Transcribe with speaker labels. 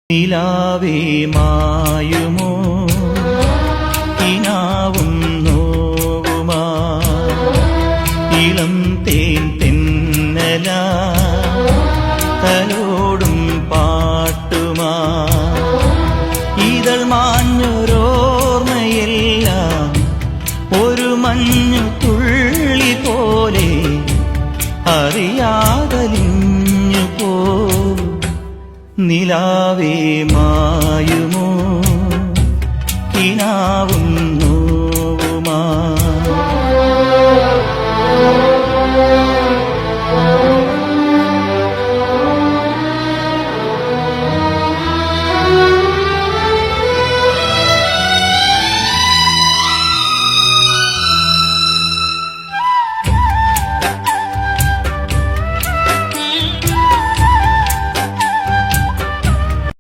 Speaker 1: നിലാവേ മായുമോ കിനാവും നോവുമാ ഇളം തേൻ തെന്നല തലോടും പാട്ടുമാ ഇതൾ മാഞ്ഞൊരോർമ്മയെല്ലാം ഒരു മഞ്ഞു തുള്ളി പോലെ അറിയാതലിഞ്ഞു പോ നിലാവേ മായുമോ കിനാവും